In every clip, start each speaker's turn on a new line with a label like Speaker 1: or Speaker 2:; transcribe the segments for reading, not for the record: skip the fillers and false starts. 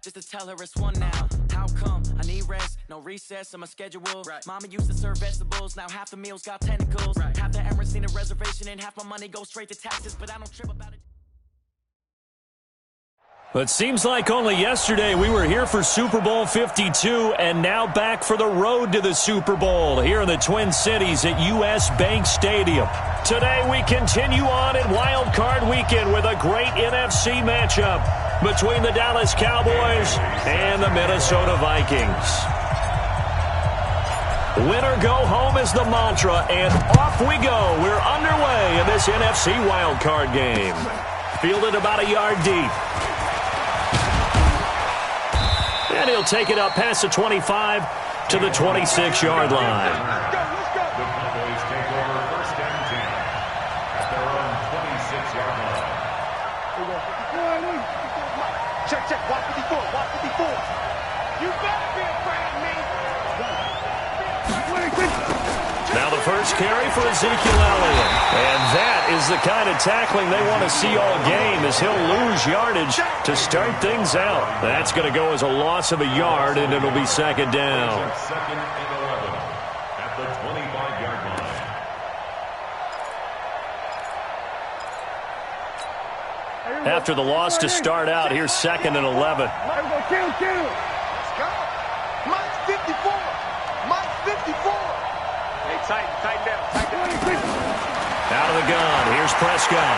Speaker 1: just to tell her it's one now. How come? I need rest, no recess in my schedule. Right. Mama used to serve vegetables, now half the meals got tentacles. Right. Half the Emirates need a reservation and half my money goes straight to taxes, but I don't trip about it.
Speaker 2: But seems like only yesterday we were here for Super Bowl 52 and now back for the road to the Super Bowl here in the Twin Cities at U.S. Bank Stadium. Today we continue on in Wild Card Weekend with a great NFC matchup between the Dallas Cowboys and the Minnesota Vikings. Winner go home is the mantra, and off we go. We're underway in this NFC Wild Card game. Fielded about a yard deep. And he'll take it up past the 25 to the 26-yard line.
Speaker 3: The Cowboys take over first and 10 at their own 26-yard line.
Speaker 4: Check. Watch 54. You better be afraid of me.
Speaker 2: Now the first carry for Ezekiel Elliott. And that is the kind of tackling they want to see all game, as he'll lose yardage to start things out. That's going to go as a loss of a yard, and it'll be second down.
Speaker 3: Second and 11 at the 25-yard line.
Speaker 2: After the loss to start out, here's second and 11.
Speaker 4: Let's go. Mike's 54. Hey, tighten down.
Speaker 2: Out of the gun, here's Prescott.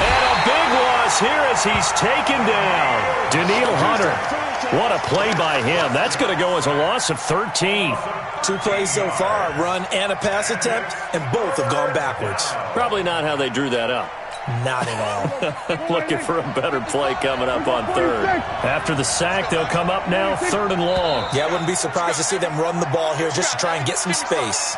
Speaker 2: And a big loss here as he's taken down. Danielle Hunter. What a play by him. That's going to go as a loss of 13.
Speaker 5: 2 plays so far, a run and a pass attempt, and both have gone backwards.
Speaker 2: Probably not how they drew that up.
Speaker 5: Not at all.
Speaker 2: Looking for a better play coming up on third. After the sack, they'll come up now third and long.
Speaker 5: Yeah, I wouldn't be surprised to see them run the ball here just to try and get some space.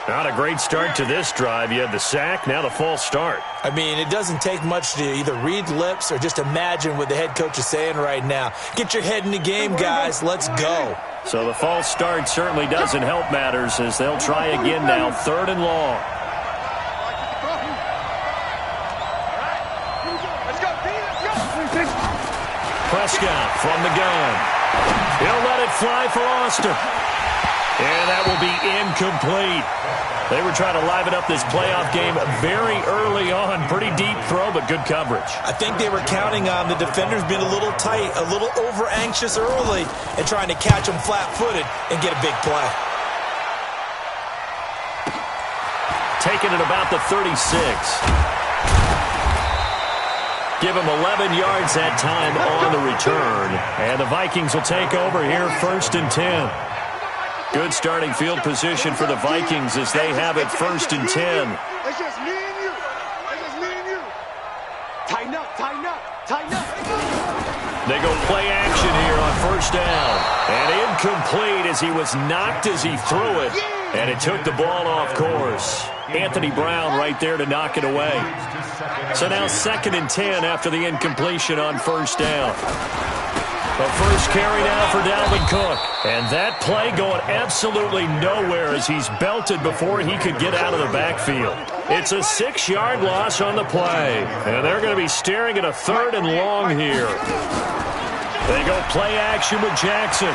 Speaker 2: Not a great start to this drive. You had the sack, now the false start.
Speaker 5: I mean, it doesn't take much to either read lips or just imagine what the head coach is saying right now. Get your head in the game, guys. Let's go.
Speaker 2: So the false start certainly doesn't help matters as they'll try again now third and long. Prescott from the gun. He'll let it fly for Austin. And that will be incomplete. They were trying to liven up this playoff game very early on. Pretty deep throw, but good coverage.
Speaker 5: I think they were counting on the defenders being a little tight, a little over-anxious early, and trying to catch them flat-footed and get a big play.
Speaker 2: Taking it about the 36. Give him 11 yards that time on the return. And the Vikings will take over here first and 10. Good starting field position for the Vikings as they have it first and 10.
Speaker 4: It's just me and you. Tighten up.
Speaker 2: They go play action here on first down. And incomplete as he was knocked as he threw it. And it took the ball off course. Anthony Brown right there to knock it away. So now second and 10 after the incompletion on first down. The first carry now for Dalvin Cook. And that play going absolutely nowhere as he's belted before he could get out of the backfield. It's a 6-yard loss on the play. And they're going to be staring at a third and long here. They go play action with Jackson.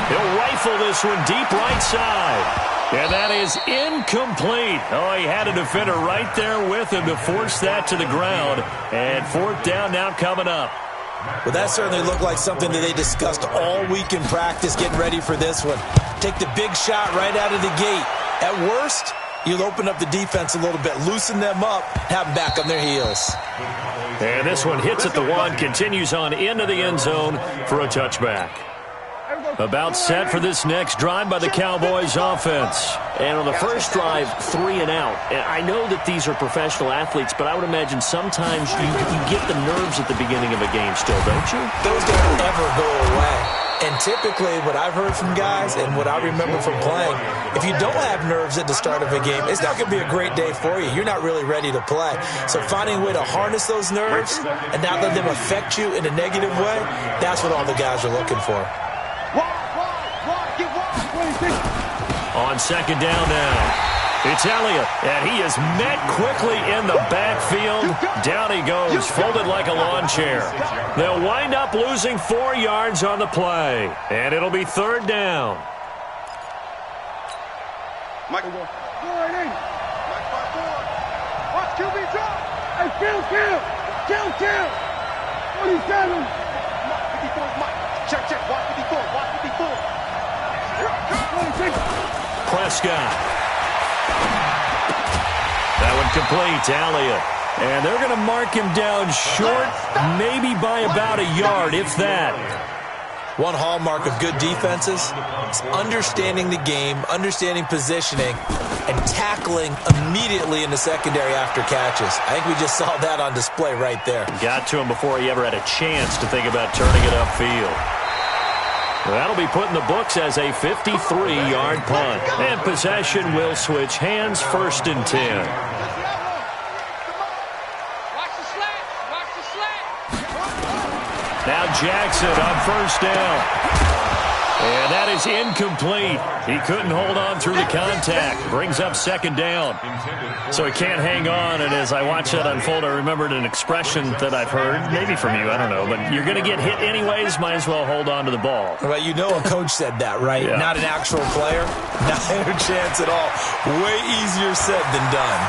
Speaker 2: He'll rifle this one deep right side. And that is incomplete. Oh, he had a defender right there with him to force that to the ground. And fourth down now coming up.
Speaker 5: Well, that certainly looked like something that they discussed all week in practice getting ready for this one. Take the big shot right out of the gate. At worst, you'll open up the defense a little bit, loosen them up, have them back on their heels.
Speaker 2: And this one hits at the 1, continues on into the end zone for a touchback. About set for this next drive by the Cowboys offense.
Speaker 6: And on the first drive, 3 and out. And I know that these are professional athletes, but I would imagine sometimes you get the nerves at the beginning of a game still, don't you?
Speaker 5: Those don't ever go away. And typically what I've heard from guys and what I remember from playing, if you don't have nerves at the start of a game, it's not going to be a great day for you. You're not really ready to play. So finding a way to harness those nerves and not let them affect you in a negative way, that's what all the guys are looking for.
Speaker 2: On second down now, It's Elliott, and he is met quickly in the backfield. Down he goes, folded like a lawn chair. They'll wind up losing 4 yards on the play, and it'll be 3rd down.
Speaker 4: Mike, go right in. Mike, 5-4. Watch QB drop. Hey, kill. 47. Mike, 54 is Mike. Check. Watch 54.
Speaker 2: Prescott. That one complete to Elliott. And they're going to mark him down short, maybe by about a yard, if that.
Speaker 5: One hallmark of good defenses is understanding the game, understanding positioning, and tackling immediately in the secondary after catches. I think we just saw that on display right there.
Speaker 2: Got to him before he ever had a chance to think about turning it upfield. That'll be put in the books as a 53-yard punt. And possession will switch hands, 1st and 10. Now Jackson on 1st down. And that is incomplete. He couldn't hold on through the contact. Brings up 2nd down. So he can't hang on. And as I watched that unfold, I remembered an expression that I've heard, maybe from you, I don't know. But you're going to get hit anyways, might as well hold on to the ball.
Speaker 5: Well, you know a coach said that, right?
Speaker 2: Yeah.
Speaker 5: Not an actual player. Not a chance at all. Way easier said than done.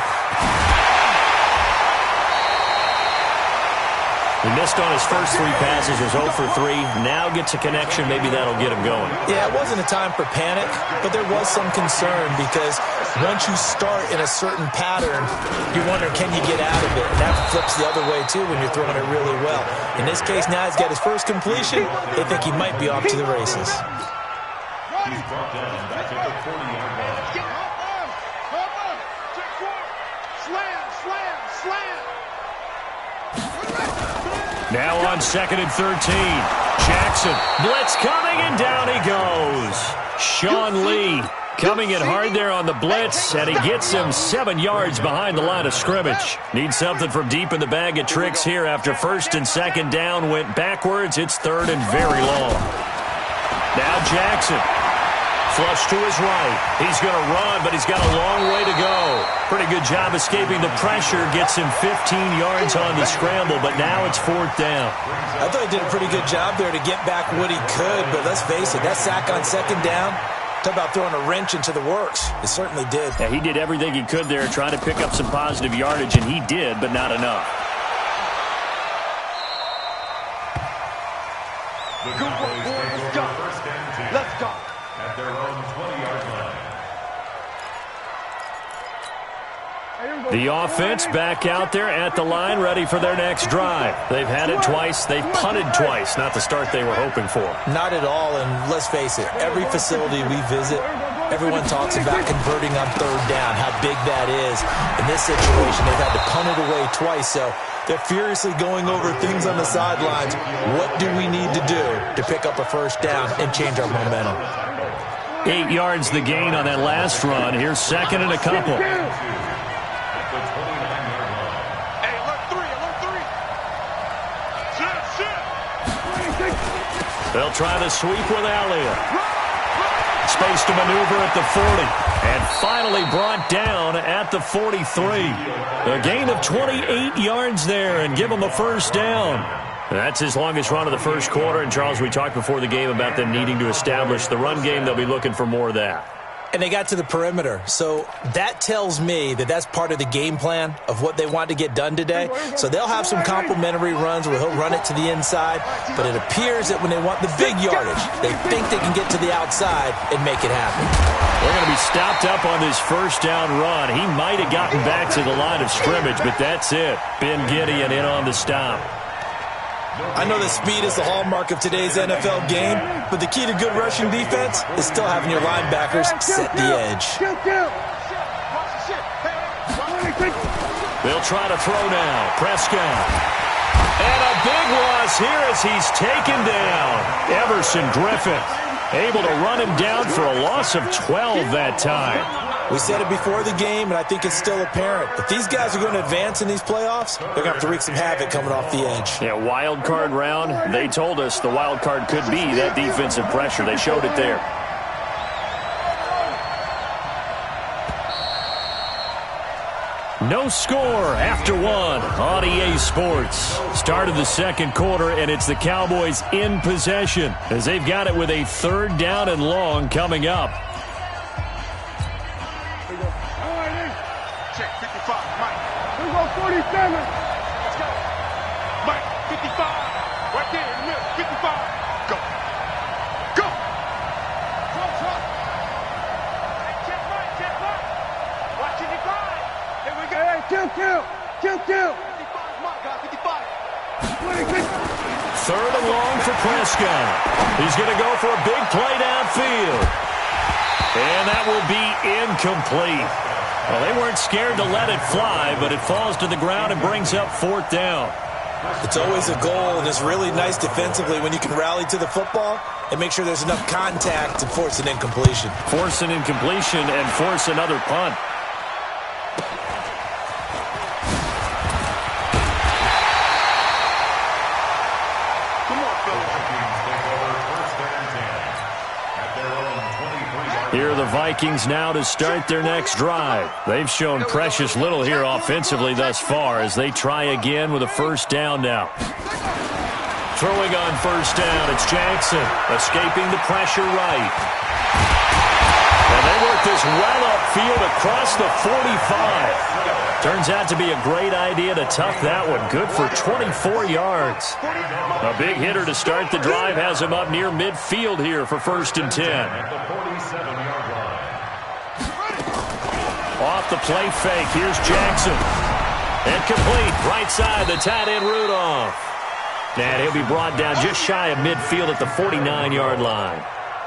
Speaker 2: He missed on his first 3 passes, was 0 for 3. Now gets a connection. Maybe that'll get him going.
Speaker 5: Yeah, it wasn't a time for panic, but there was some concern because once you start in a certain pattern, you wonder, can you get out of it? And that flips the other way, too, when you're throwing it really well. In this case, now he's got his first completion. They think he might be off to the races.
Speaker 3: He's brought down back at the 40-yard line.
Speaker 4: Slam.
Speaker 2: Now on 2nd and 13. Jackson, blitz coming, and down he goes. Sean Lee coming in hard there on the blitz, and he gets him 7 yards behind the line of scrimmage. Needs something from deep in the bag of tricks here after 1st and 2nd down went backwards. It's 3rd and very long. Now Jackson. Flush to his right. He's going to run, but he's got a long way to go. Pretty good job escaping the pressure. Gets him 15 yards on the scramble, but now it's 4th down.
Speaker 5: I thought he did a pretty good job there to get back what he could, but let's face it, that sack on 2nd down, talk about throwing a wrench into the works. It certainly did.
Speaker 2: Yeah, he did everything he could there, trying to pick up some positive yardage, and he did, but not enough.
Speaker 4: Good work, boys. Let's go.
Speaker 3: At their own 20-yard line.
Speaker 2: The offense back out there at the line, ready for their next drive. They've had it twice. They've punted twice. Not the start they were hoping for.
Speaker 5: Not at all, and let's face it, every facility we visit, everyone talks about converting on 3rd down, how big that is. In this situation, they've had to punt it away twice, so they're furiously going over things on the sidelines. What do we need to do to pick up a 1st down and change our momentum?
Speaker 2: 8 yards the gain on that last run. Here's 2nd and a couple. They'll try the sweep with Elliott. Space to maneuver at the 40. And finally brought down at the 43. A gain of 28 yards there and give them a 1st down. That's his longest run of the first quarter. And, Charles, we talked before the game about them needing to establish the run game. They'll be looking for more of that.
Speaker 5: And they got to the perimeter. So that tells me that that's part of the game plan of what they want to get done today. So they'll have some complimentary runs where he'll run it to the inside. But it appears that when they want the big yardage, they think they can get to the outside and make it happen.
Speaker 2: They're going to be stopped up on this 1st down run. He might have gotten back to the line of scrimmage, but that's it. Ben Gideon in on the stop.
Speaker 5: I know that speed is the hallmark of today's NFL game, but the key to good rushing defense is still having your linebackers set the edge.
Speaker 2: They'll try to throw now. Prescott. And a big loss here as he's taken down. Everson Griffin able to run him down for a loss of 12 that time.
Speaker 5: We said it before the game, and I think it's still apparent. If these guys are going to advance in these playoffs, they're going to have to wreak some havoc coming off the edge.
Speaker 2: Yeah, wild card round. They told us the wild card could be that defensive pressure. They showed it there. No score after one on EA Sports. Start of the second quarter, and it's the Cowboys in possession as they've got it with a 3rd down and long coming up.
Speaker 4: Check 55, Mike. We go 47. Let's go. Mike, 55. Right there in the middle. 55. Go. Go. Drop. Check right. Watching the grind. Here we go. Hey, kill. 55, Mike, 55.
Speaker 2: 3rd and long for Prescott. He's going to go for a big play downfield. And that will be incomplete. Well, they weren't scared to let it fly, but it falls to the ground and brings up 4th down.
Speaker 5: It's always a goal, and it's really nice defensively when you can rally to the football and make sure there's enough contact to force an incompletion.
Speaker 2: Force an incompletion and force another punt. Here are the Vikings now to start their next drive. They've shown precious little here offensively thus far as they try again with a 1st down now. Throwing on 1st down, it's Jackson, escaping the pressure right. And they work this well upfield across the 45. Turns out to be a great idea to tuck that one. Good for 24 yards. A big hitter to start the drive has him up near midfield here for 1st and 10. Off the play fake, here's Jackson. And complete, right side, the tight end Rudolph. And he'll be brought down just shy of midfield at the 49-yard line.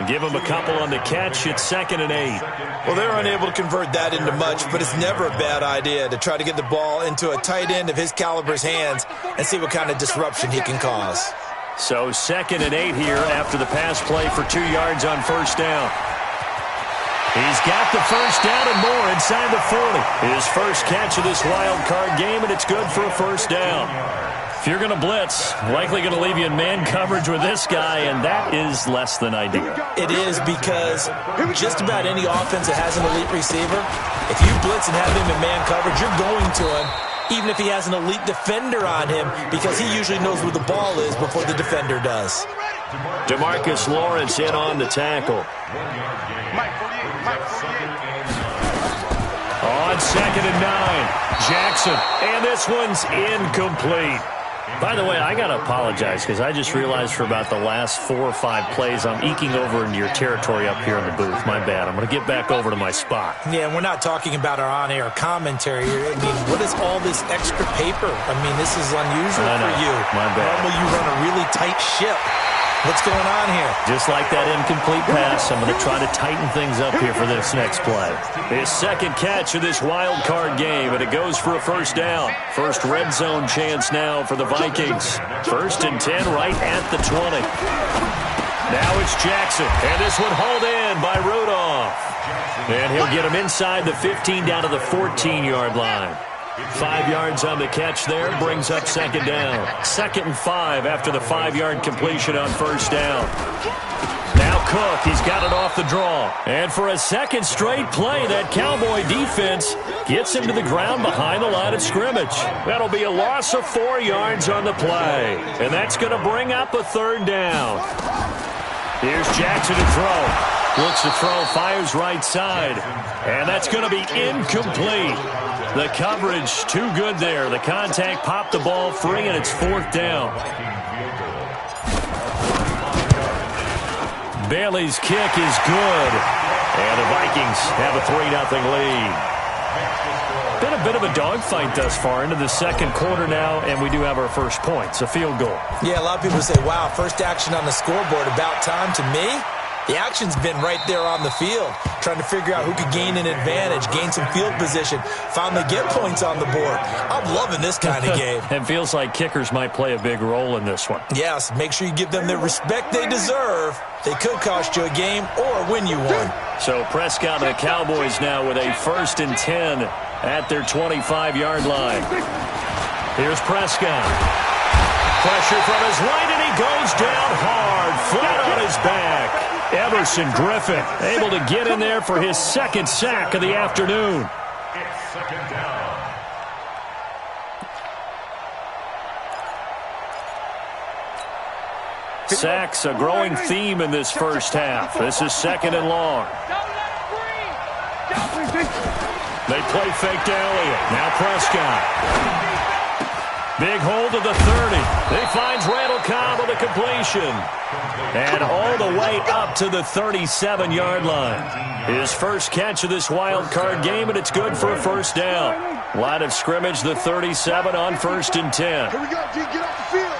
Speaker 2: Give him a couple on the catch, it's 2nd and 8.
Speaker 5: Well, they're unable to convert that into much, but it's never a bad idea to try to get the ball into a tight end of his caliber's hands and see what kind of disruption he can cause.
Speaker 2: So 2nd and 8 here after the pass play for 2 yards on 1st down. He's got the 1st down and more inside the 40. His first catch of this wild card game, and it's good for a 1st down. If you're going to blitz, likely going to leave you in man coverage with this guy, and that is less than ideal.
Speaker 5: It is because just about any offense that has an elite receiver, if you blitz and have him in man coverage, you're going to him, even if he has an elite defender on him, because he usually knows where the ball is before the defender does.
Speaker 2: DeMarcus Lawrence in on the tackle. On 2nd and 9, Jackson, and this one's incomplete. By the way, I got to apologize because I just realized for about the last 4 or 5 plays I'm eking over into your territory up here in the booth. My bad. I'm going to get back over to my spot.
Speaker 5: Yeah, we're not talking about our on-air commentary here. I mean, what is all this extra paper? I mean, this is unusual for you.
Speaker 2: My bad.
Speaker 5: Normally you run a really tight ship. What's going on here?
Speaker 2: Just like that incomplete pass, I'm going to try to tighten things up here for this next play. His 2nd catch of this wild card game, and it goes for a 1st down. First red zone chance now for the Vikings. 1st and 10 right at the 20. Now it's Jackson, and this one hauled in by Rudolph. And he'll get him inside the 15 down to the 14-yard line. 5 yards on the catch there, brings up 2nd down. 2nd and 5 after the 5-yard completion on 1st down. Now Cook, he's got it off the draw. And for a 2nd straight play, that Cowboy defense gets him to the ground behind the line of scrimmage. That'll be a loss of 4 yards on the play. And that's going to bring up a 3rd down. Here's Jackson to throw. Looks to throw, fires right side. And that's going to be incomplete. The coverage too good there. The contact popped the ball free, and it's 4th down. Bailey's kick is good. And the Vikings have a 3-0 lead. Been a bit of a dogfight thus far into the second quarter now, and we do have our first points, a field goal.
Speaker 5: Yeah, a lot of people say, wow, first action on the scoreboard, about time. To me, the action's been right there on the field, trying to figure out who could gain an advantage, gain some field position, finally get points on the board. I'm loving this kind of game.
Speaker 2: It feels like kickers might play a big role in this one.
Speaker 5: Yes, make sure you give them the respect they deserve. They could cost you a game or win you one.
Speaker 2: So Prescott and the Cowboys now with a 1st and 10 at their 25-yard line. Here's Prescott. Pressure from his right, and he goes down hard, flat on his back. Everson Griffin able to get in there for his 2nd sack of the afternoon.
Speaker 3: It's 2nd down.
Speaker 2: Sacks, a growing theme in this first half. This is 2nd and long. They play fake to Elliott. Now Prescott. Big hold of the 30. He finds Randall Cobb with a completion. And all the way up to the 37-yard line. His first catch of this wild card game, and it's good for a first down. Line of scrimmage, the 37 on 1st and 10.
Speaker 4: Here we go, G. Get off the field.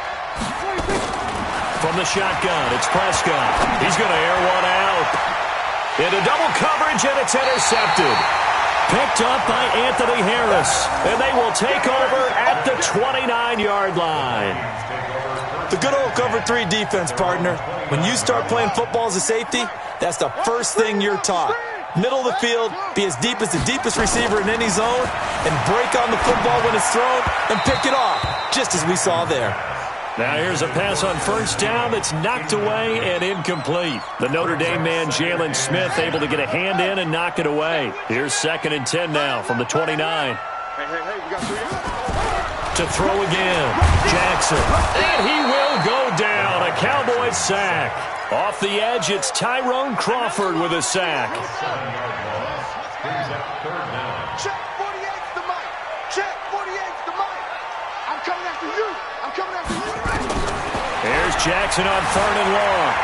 Speaker 2: From the shotgun, it's Prescott. He's going to air one out. Into double coverage, and it's intercepted. Picked up by Anthony Harris. And they will take over at the 29-yard line.
Speaker 5: The good old cover 3 defense, partner. When you start playing football as a safety, that's the first thing you're taught. Middle of the field, be as deep as the deepest receiver in any zone, and break on the football when it's thrown and pick it off, just as we saw there.
Speaker 2: Now here's a pass on first down that's knocked away and incomplete. The Notre Dame man, Jalen Smith, able to get a hand in and knock it away. Here's 2nd and 10 now from the 29.
Speaker 4: Hey, we got 3 out.
Speaker 2: To throw again, Jackson. And he will go down. A Cowboys sack. Off the edge, it's Tyrone Crawford with a sack.
Speaker 4: Check 48's the mic. Check 48's the mic. I'm coming after you. I'm coming after you.
Speaker 2: Here's Jackson on 3rd and long.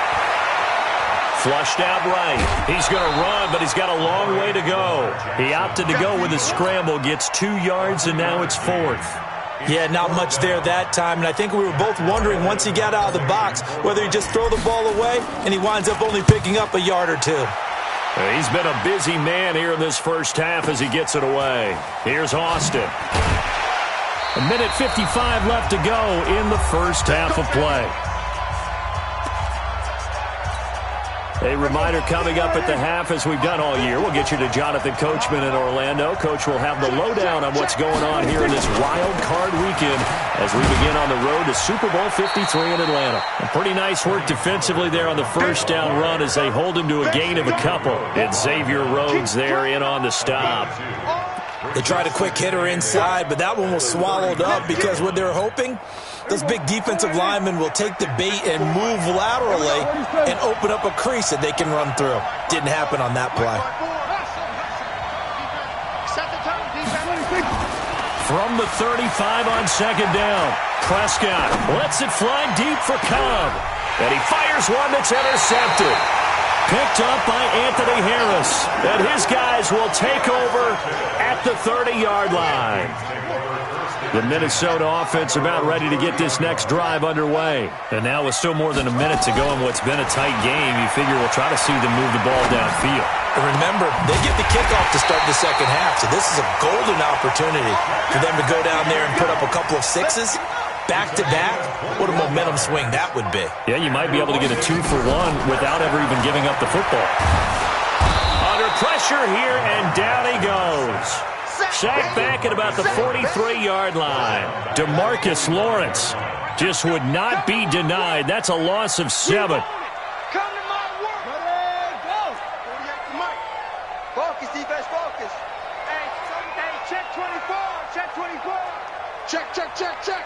Speaker 2: Flushed out right. He's going to run, but he's got a long way to go. He opted to go with a scramble, gets 2 yards, and now it's 4th.
Speaker 5: Yeah, not much there that time, and I think we were both wondering once he got out of the box whether he'd just throw the ball away, and he winds up only picking up a yard or 2.
Speaker 2: He's been a busy man here in this first half as he gets it away. Here's Austin. 1:55 left to go in the first half of play. A reminder coming up at the half, as we've done all year. We'll get you to Jonathan Coachman in Orlando. Coach will have the lowdown on what's going on here in this wild card weekend as we begin on the road to Super Bowl 53 in Atlanta. And pretty nice work defensively there on the first down run as they hold him to a gain of a couple. And Xavier Rhodes there in on the stop.
Speaker 5: They tried a quick hitter inside, but that one was swallowed up because what they're hoping, those big defensive linemen will take the bait and move laterally and open up a crease that they can run through. Didn't happen on that play.
Speaker 2: From the 35 on 2nd down, Prescott lets it fly deep for Cobb. And he fires one that's intercepted. Picked up by Anthony Harris. And his guys will take over at the 30-yard line. The Minnesota offense about ready to get this next drive underway. And now with still more than a minute to go in what's been a tight game, you figure we'll try to see them move the ball downfield.
Speaker 5: And remember, they get the kickoff to start the second half, so this is a golden opportunity for them to go down there and put up a couple of sixes. Back-to-back, what a momentum swing that would be.
Speaker 2: Yeah, you might be able to get a 2-for-1 without ever even giving up the football. Under pressure here, and down he goes. Sacked back at about the 43-yard line. DeMarcus Lawrence just would not be denied. That's a loss of 7.
Speaker 4: Come to my work. Go. 48 the mic. Focus, defense, focus. Hey, check 24. Check 24. Check.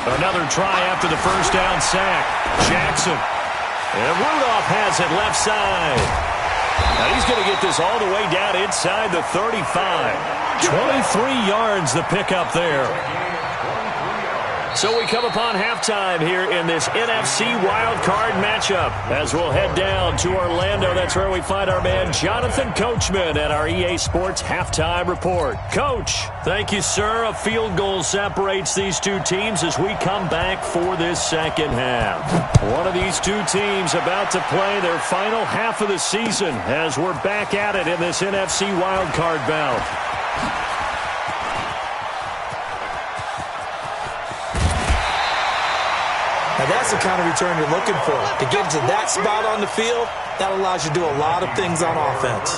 Speaker 2: Another try after the first down sack. Jackson. And Rudolph has it left side. Now he's going to get this all the way down inside the 35. 23 yards the pickup there. So we come upon halftime here in this NFC wildcard matchup as we'll head down to Orlando. That's where we find our man Jonathan Coachman at our EA Sports Halftime Report. Coach, thank you, sir. A field goal separates these two teams as we come back for this second half. One of these two teams about to play their final half of the season as we're back at it in this NFC wildcard bout.
Speaker 5: Now that's the kind of return you're looking for. To get to that spot on the field, that allows you to do a lot of things on offense.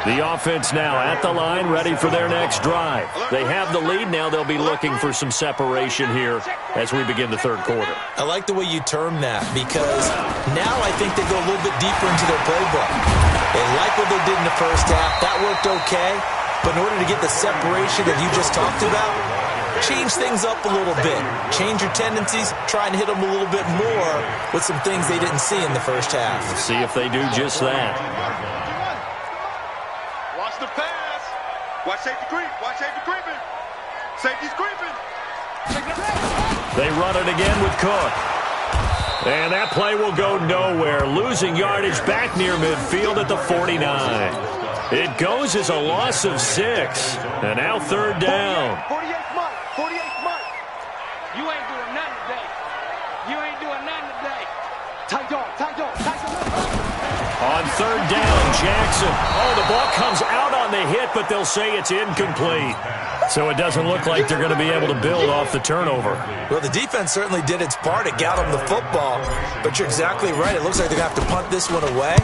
Speaker 2: The offense now at the line, ready for their next drive. They have the lead. Now they'll be looking for some separation here as we begin the third quarter.
Speaker 5: I like the way you term that because now I think they go a little bit deeper into their playbook. They like what they did in the first half. That worked okay. But in order to get the separation that you just talked about, change things up a little bit. Change your tendencies. Try and hit them a little bit more with some things they didn't see in the first half.
Speaker 2: Let's see if they do just that.
Speaker 4: Watch the pass. Watch safety creep. Watch safety creeping. Safety's creeping.
Speaker 2: They run it again with Cook. And that play will go nowhere. Losing yardage back near midfield at the 49. It goes as a loss of 6. And now third down.
Speaker 4: 48th month. 48th month. You ain't doing nothing today. You ain't doing nothing today. Tight dog. Tight dog. Tight dog.
Speaker 2: On third down, Jackson. Oh, the ball comes out on the hit, but they'll say it's incomplete. So it doesn't look like they're going to be able to build off the turnover.
Speaker 5: Well, the defense certainly did its part. It got them the football. But you're exactly right. It looks like they're going to have to punt this one away.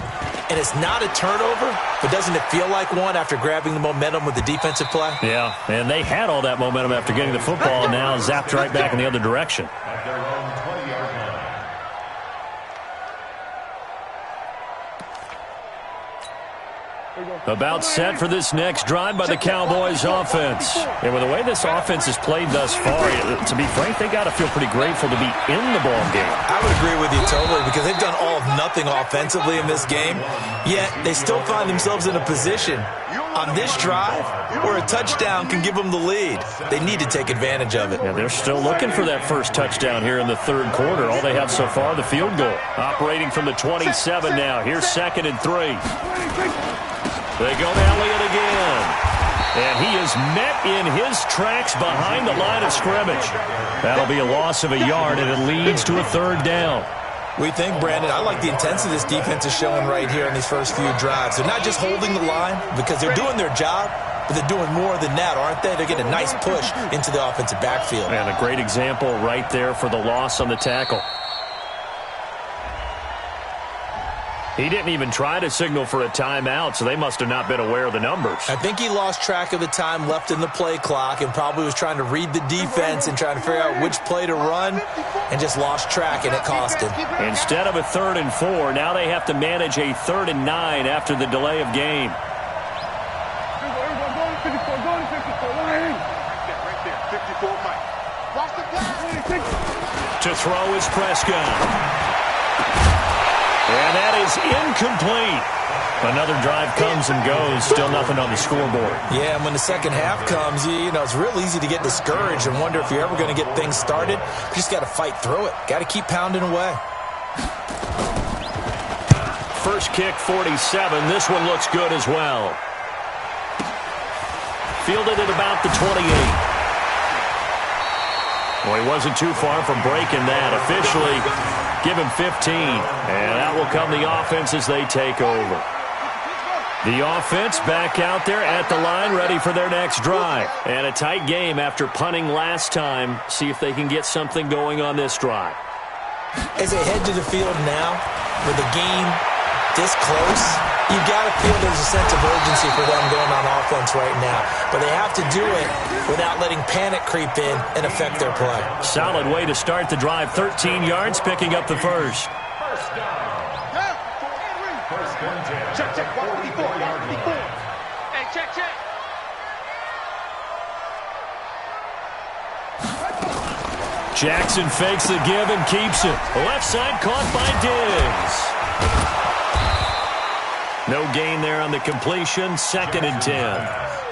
Speaker 5: And it's not a turnover, but doesn't it feel like one after grabbing the momentum with the defensive play?
Speaker 2: Yeah, and they had all that momentum after getting the football, and now zapped right back in the other direction.
Speaker 3: At their own 20-yard line.
Speaker 2: About set for this next drive by the Cowboys offense. And with the way this offense has played thus far, to be frank, they got to feel pretty grateful to be in the ball game.
Speaker 5: I would agree with you totally because they've done all of nothing offensively in this game, yet they still find themselves in a position on this drive where a touchdown can give them the lead. They need to take advantage of it.
Speaker 2: Yeah, they're still looking for that first touchdown here in the third quarter. All they have so far, the field goal. Operating from the 27 now. Here's 2nd and 3. They go to Elliott again. And he is met in his tracks behind the line of scrimmage. That'll be a loss of a yard, and it leads to a third down.
Speaker 5: We think, Brandon, I like the intensity this defense is showing right here in these first few drives. They're not just holding the line because they're doing their job, but they're doing more than that, aren't they? They're getting a nice push into the offensive backfield.
Speaker 2: And a great example right there for the loss on the tackle. He didn't even try to signal for a timeout, so they must have not been aware of the numbers.
Speaker 5: I think he lost track of the time left in the play clock and probably was trying to read the defense and trying to figure out which play to run and just lost track, and it cost him.
Speaker 2: Instead of a 3rd and 4, now they have to manage a 3rd and 9 after the delay of game. To throw is Prescott. And that is incomplete. Another drive comes and goes. Still nothing on the scoreboard.
Speaker 5: Yeah, and when the second half comes, you know, it's real easy to get discouraged and wonder if you're ever going to get things started. You just got to fight through it. Got to keep pounding away.
Speaker 2: First kick, 47. This one looks good as well. Fielded at about the 28. Well, he wasn't too far from breaking that. Officially, give him 15. And that will come the offense as they take over. The offense back out there at the line, ready for their next drive. And a tight game after punting last time. See if they can get something going on this drive.
Speaker 5: As they head to the field now, with the game this close, you got to feel there's a sense of urgency for them going on offense right now. But they have to do it without letting panic creep in and affect their play.
Speaker 2: Solid way to start the drive. 13 yards, picking up the first.
Speaker 3: First down. First and 10.
Speaker 4: Check, check. 44. Hey, check, check.
Speaker 2: Jackson fakes the give and keeps it. Left side caught by Diggs. No gain there on the completion. 2nd and 10.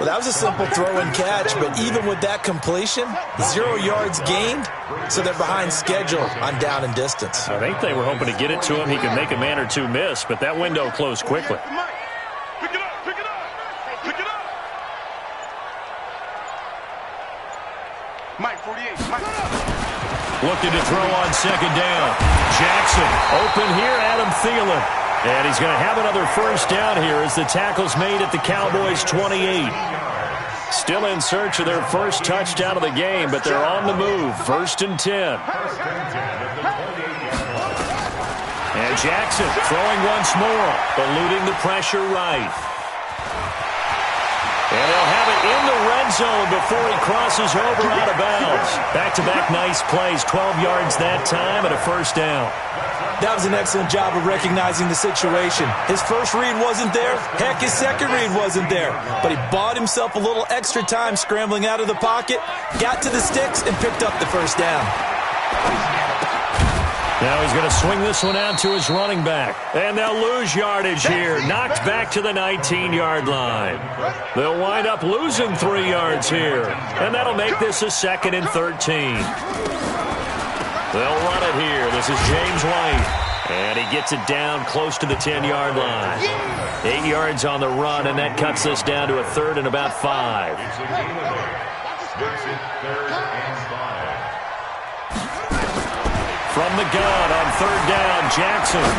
Speaker 5: Well, that was a simple throw and catch, but even with that completion, 0 yards gained, so they're behind schedule on down and distance.
Speaker 2: I think they were hoping to get it to him. He could make a man or two miss, but that window closed quickly.
Speaker 4: Pick it up, pick it up, pick it up. Mike, 48, Mike.
Speaker 2: Looking to throw on 2nd down. Jackson open here, Adam Thielen. And he's going to have another first down here as the tackle's made at the Cowboys' 28. Still in search of their first touchdown of the game, but they're on the move. 1st and 10. And Jackson throwing once more, eluding the pressure right. And they'll have it in the red zone before he crosses over out of bounds. Back-to-back nice plays, 12 yards that time and a first down.
Speaker 5: That was an excellent job of recognizing the situation. His first read wasn't there. Heck, his second read wasn't there. But he bought himself a little extra time scrambling out of the pocket, got to the sticks, and picked up the first down.
Speaker 2: Now he's going to swing this one out to his running back. And they'll lose yardage here. Knocked back to the 19-yard line. They'll wind up losing 3 yards here. And that'll make this a 2nd and 13. They'll run it here. This is James White. And he gets it down close to the 10-yard line. 8 yards on the run, and that cuts us down to a 3rd and about 5. From the gun on 3rd down, Jackson.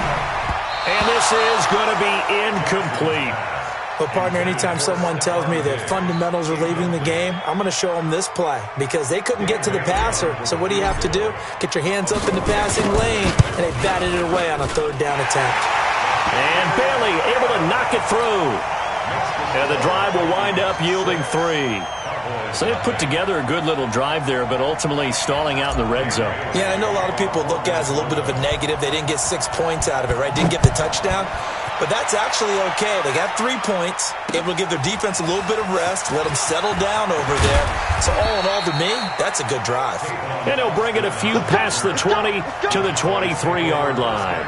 Speaker 2: And this is going to be incomplete.
Speaker 5: Well, partner, anytime someone tells me that fundamentals are leaving the game, I'm going to show them this play because they couldn't get to the passer. So what do you have to do? Get your hands up in the passing lane, and they batted it away on a 3rd down attempt.
Speaker 2: And Bailey able to knock it through. And the drive will wind up yielding 3. So they've put together a good little drive there, but ultimately stalling out in the red zone.
Speaker 5: Yeah, I know a lot of people look at it as a little bit of a negative. They didn't get 6 points out of it, right? Didn't get the touchdown. But that's actually okay. They got 3 points, able to give their defense a little bit of rest, let them settle down over there. So all in all, to me, that's a good drive.
Speaker 2: And he'll bring it a few past the 20 to the 23-yard line.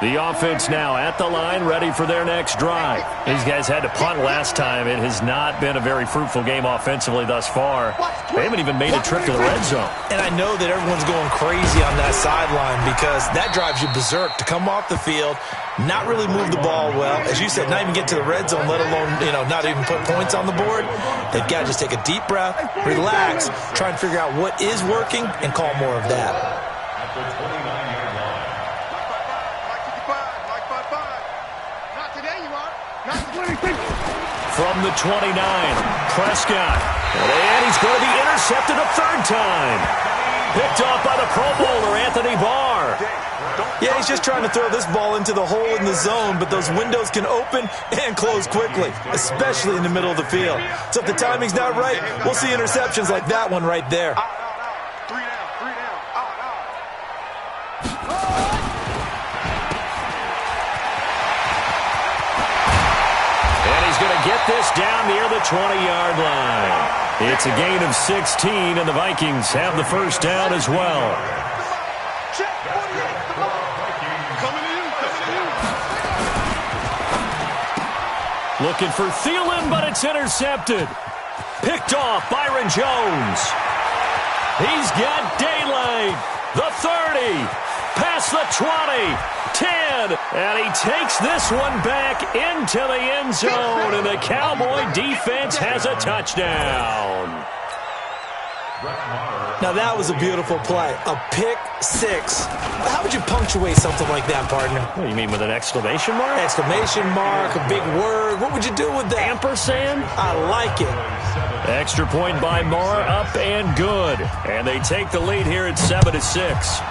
Speaker 2: The offense now at the line, ready for their next drive. These guys had to punt last time. It has not been a very fruitful game offensively thus far. They haven't even made a trip to the red zone.
Speaker 5: And I know that everyone's going crazy on that sideline because that drives you berserk to come off the field, not really move the ball well. As you said, not even get to the red zone, let alone, not even put points on the board. They've got to just take a deep breath, relax, try and figure out what is working, and call more of that.
Speaker 3: At the 29-yard line.
Speaker 2: From the 29, Prescott. And he's going to be intercepted a 3rd time. Picked off by the Pro Bowler, Anthony Barr.
Speaker 5: Yeah, he's just trying to throw this ball into the hole in the zone, but those windows can open and close quickly, especially in the middle of the field. So if the timing's not right, we'll see interceptions like that one right there.
Speaker 2: Get this down near the 20-yard line. It's a gain of 16, and the Vikings have the first down as well. Looking for Thielen, but it's intercepted. Picked off Byron Jones. He's got daylight. The 30, past the 20. 10, and he takes this one back into the end zone, and the Cowboy defense has a touchdown.
Speaker 5: Now that was a beautiful play, a pick 6. How would you punctuate something like that, partner?
Speaker 2: What do you mean, with an exclamation mark?
Speaker 5: Exclamation mark, a big word. What would you do with that?
Speaker 2: Ampersand?
Speaker 5: I like it.
Speaker 2: Extra point by Marr, up and good. And they take the lead here at 7-6.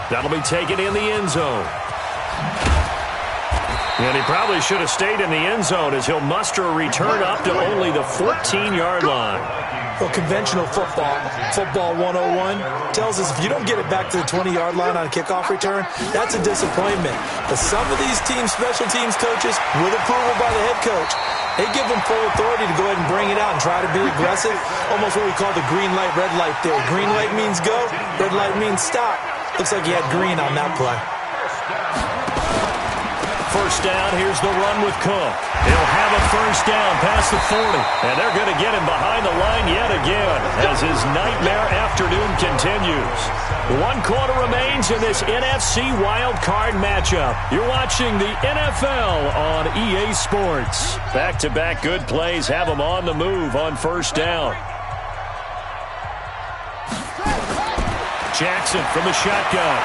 Speaker 2: That'll be taken in the end zone. And he probably should have stayed in the end zone as he'll muster a return up to only the 14-yard line.
Speaker 5: Well, conventional football 101, tells us if you don't get it back to the 20-yard line on a kickoff return, that's a disappointment. But some of these special teams coaches, with approval by the head coach, they give them full authority to go ahead and bring it out and try to be aggressive. Almost what we call the green light, red light theory. Green light means go, red light means stop. Looks like he had green on that play.
Speaker 2: First down, here's the run with Cook. He'll have a first down past the 40. And they're going to get him behind the line yet again as his nightmare afternoon continues. 1 quarter remains in this NFC Wild Card matchup. You're watching the NFL on EA Sports. Back-to-back good plays have them on the move on first down. Jackson from the shotgun.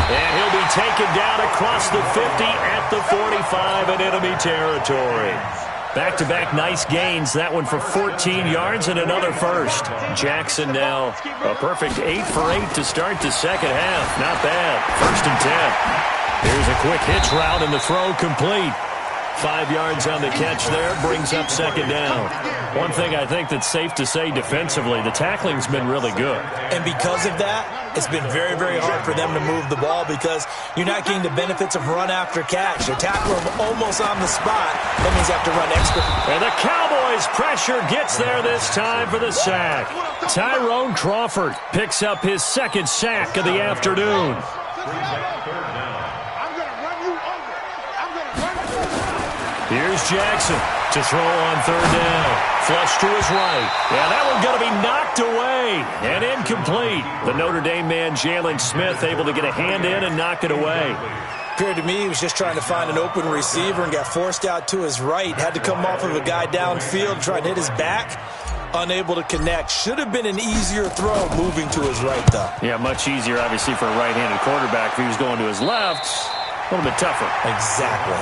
Speaker 2: And he'll be taken down across the 50 at the 45 in enemy territory. Back-to-back nice gains. That one for 14 yards and another first. Jackson now a perfect 8 for 8 to start the second half. Not bad. 1st and 10. Here's a quick hitch route and the throw complete. 5 yards on the catch there, brings up second down. One thing I think that's safe to say defensively, the tackling's been really good.
Speaker 5: And because of that, it's been very, very hard for them to move the ball because you're not getting the benefits of run after catch. They tackle them almost on the spot. That means you have to run extra.
Speaker 2: And the Cowboys' pressure gets there this time for the sack. Tyrone Crawford picks up his second sack of the afternoon. Here's Jackson to throw on third down. Flush to his right. Yeah, that one's going to be knocked away and incomplete. The Notre Dame man, Jalen Smith, able to get a hand in and knock it away.
Speaker 5: Appeared to me he was just trying to find an open receiver and got forced out to his right. Had to come off of a guy downfield, try to hit his back. Unable to connect. Should have been an easier throw moving to his right, though.
Speaker 2: Yeah, much easier, obviously, for a right-handed quarterback. If he was going to his left, a little bit tougher.
Speaker 5: Exactly.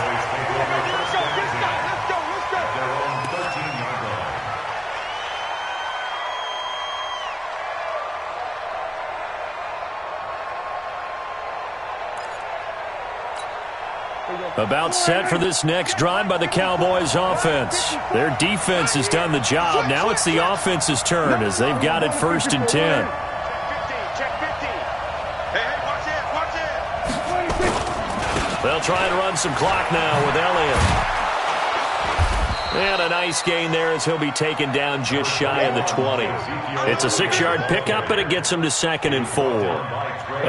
Speaker 2: About set for this next drive by the Cowboys offense. Their defense has done the job. Now it's the offense's turn as they've got it 1st and 10. They'll try and run some clock now with Elliott. And a nice gain there as he'll be taken down just shy of the 20. It's a 6-yard pickup, and it gets him to 2nd and 4.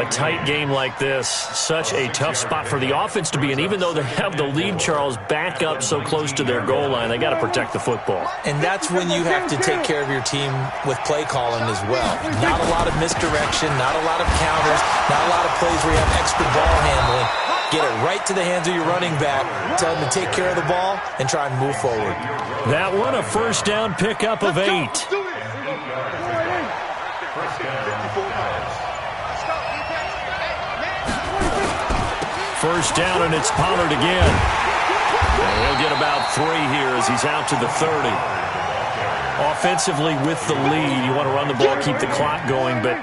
Speaker 2: A tight game like this, such a tough spot for the offense to be in. Even though they have the lead, Charles, back up so close to their goal line, they got to protect the football.
Speaker 5: And that's when you have to take care of your team with play calling as well. Not a lot of misdirection, not a lot of counters, not a lot of plays where you have extra ball handling. Get it right to the hands of your running back. Tell them to take care of the ball and try and move forward.
Speaker 2: That one, a 1st down pickup of 8. First down, and it's Pollard again. And he'll get about 3 here as he's out to the 30. Offensively with the lead, you want to run the ball, keep the clock going, but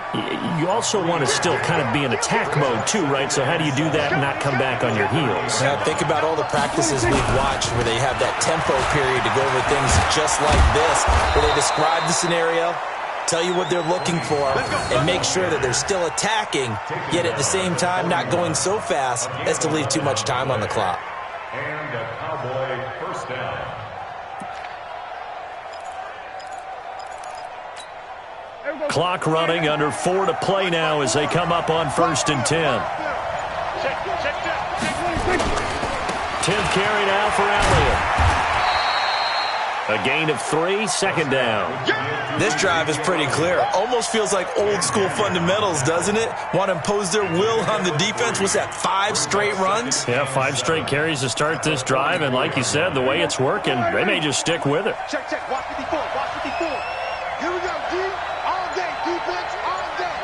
Speaker 2: you also want to still kind of be in attack mode too, right? So how do you do that and not come back on your heels?
Speaker 5: Now think about all the practices we've watched where they have that tempo period to go over things just like this, where they describe the scenario, tell you what they're looking for, and make sure that they're still attacking, yet at the same time not going so fast as to leave too much time on the clock.
Speaker 3: And a Cowboy 1st down.
Speaker 2: Clock running, under 4 to play now as they come up on 1st and 10. 10th carry now for Elliott. A gain of 3, 2nd down.
Speaker 5: This drive is pretty clear. Almost feels like old school fundamentals, doesn't it? Want to impose their will on the defense. What's that, 5 straight runs?
Speaker 2: Yeah, 5 straight carries to start this drive, and like you said, the way it's working, they may just stick with it.
Speaker 4: Check. Watch 54. Watch 54. Here we go, D. All day. Defense all day.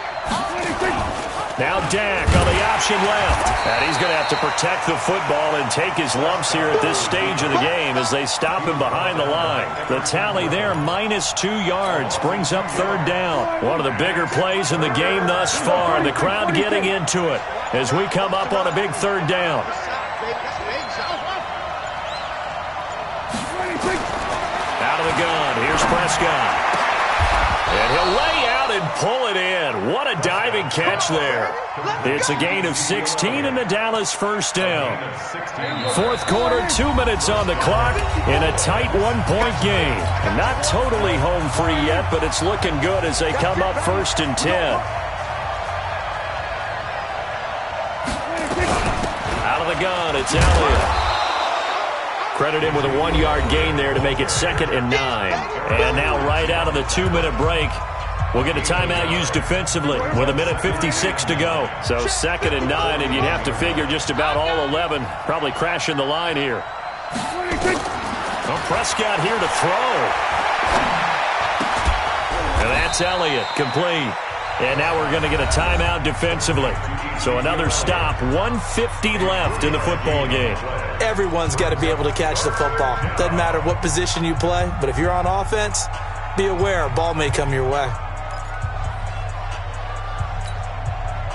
Speaker 2: Now Dak on the option left. And he's going to have to protect the football and take his lumps here at this stage of the game as they stop him behind the line. The tally there, -2 yards, brings up 3rd down. One of the bigger plays in the game thus far. The crowd getting into it as we come up on a big 3rd down. Out of the gun, here's Prescott. And he'll lay out and pull it in. What a diving catch there. It's a gain of 16 and the Dallas 1st down. 4th quarter, 2 minutes on the clock in a tight 1-point game. And not totally home free yet, but it's looking good as they come up 1st and 10. Out of the gun, it's Elliott. Credit him with a 1-yard gain there to make it 2nd and 9. And now right out of the 2-minute break, we'll get a timeout used defensively with 1:56 to go. So 2nd and 9, and you'd have to figure just about all 11 probably crashing the line here. Well, Prescott here to throw. And that's Elliott, complete. And now we're going to get a timeout defensively. So another stop, 1:50 left in the football game.
Speaker 5: Everyone's got to be able to catch the football. Doesn't matter what position you play, but if you're on offense, be aware a ball may come your way.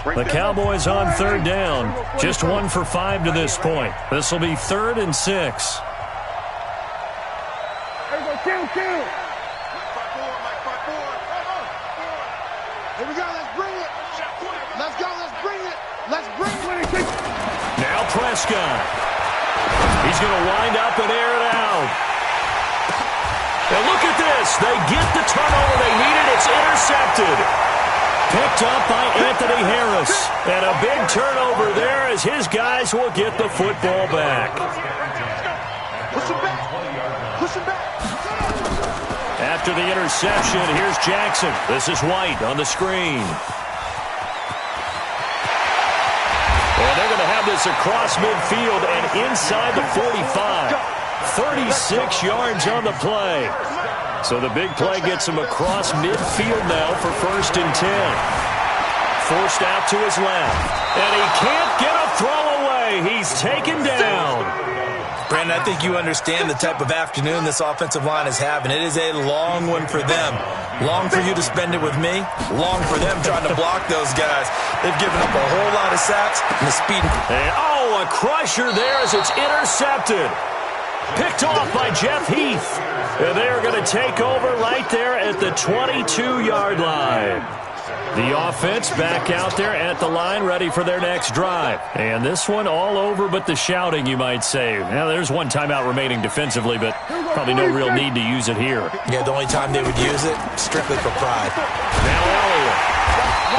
Speaker 2: The Cowboys on third down. Just 1 for 5 to this point. This will be 3rd and 6.
Speaker 4: Here we go, let's bring it. Let's go, let's bring it. Let's bring it.
Speaker 2: Now Prescott. He's going to wind up and air it out. And look at this. They get the turnover they needed. It's intercepted. Picked up by Anthony Harris. And a big turnover there as his guys will get the football back.
Speaker 4: Push him back. Push him back.
Speaker 2: After the interception, here's Jackson. This is White on the screen. And they're going to have this across midfield and inside the 45. 36 yards on the play. So the big play gets him across midfield now for 1st and 10. Forced out to his left. And he can't get a throw away. He's taken down.
Speaker 5: Brandon, I think you understand the type of afternoon this offensive line is having. It is a long one for them. Long for you to spend it with me. Long for them trying to block those guys. They've given up a whole lot of sacks and the speed.
Speaker 2: And, a crusher there as it's intercepted. Picked off by Jeff Heath. And they are going to take over right there at the 22-yard line. The offense back out there at the line, ready for their next drive. And this one all over but the shouting, you might say. Now, there's one timeout remaining defensively, but probably no real need to use it here.
Speaker 5: Yeah, the only time they would use it, strictly for pride.
Speaker 2: Now Elliott.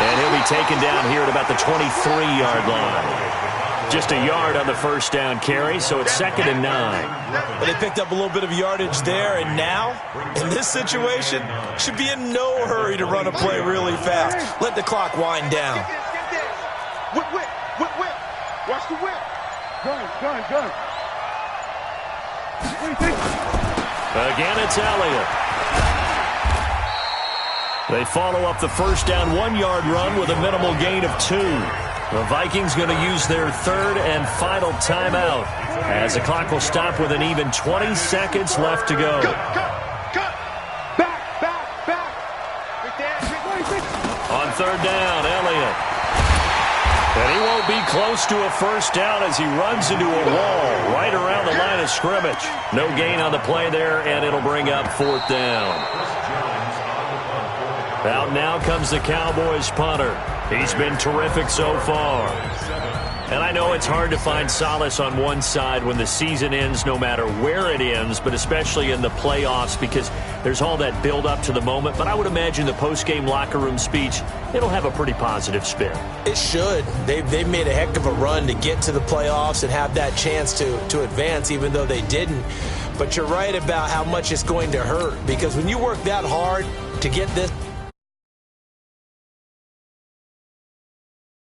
Speaker 2: And he'll be taken down here at about the 23-yard line. Just a yard on the first down carry, so it's 2nd and 9.
Speaker 5: But they picked up a little bit of yardage there, and now, in this situation, should be in no hurry to run a play really fast. Let the clock wind down.
Speaker 4: Whip. Watch the whip. Gun.
Speaker 2: Again, it's Elliott. They follow up the first down 1-yard run with a minimal gain of 2. The Vikings going to use their 3rd and final timeout as the clock will stop with an even 20 seconds left to go.
Speaker 4: Back.
Speaker 2: On 3rd down, Elliott. And he won't be close to a first down as he runs into a wall right around the line of scrimmage. No gain on the play there, and it'll bring up 4th down. Out now comes the Cowboys punter. He's been terrific so far. And I know it's hard to find solace on one side when the season ends, no matter where it ends, but especially in the playoffs because there's all that build up to the moment. But I would imagine the post-game locker room speech, it'll have a pretty positive spin.
Speaker 5: It should. They've made a heck of a run to get to the playoffs and have that chance to advance, even though they didn't. But you're right about how much it's going to hurt because when you work that hard to get this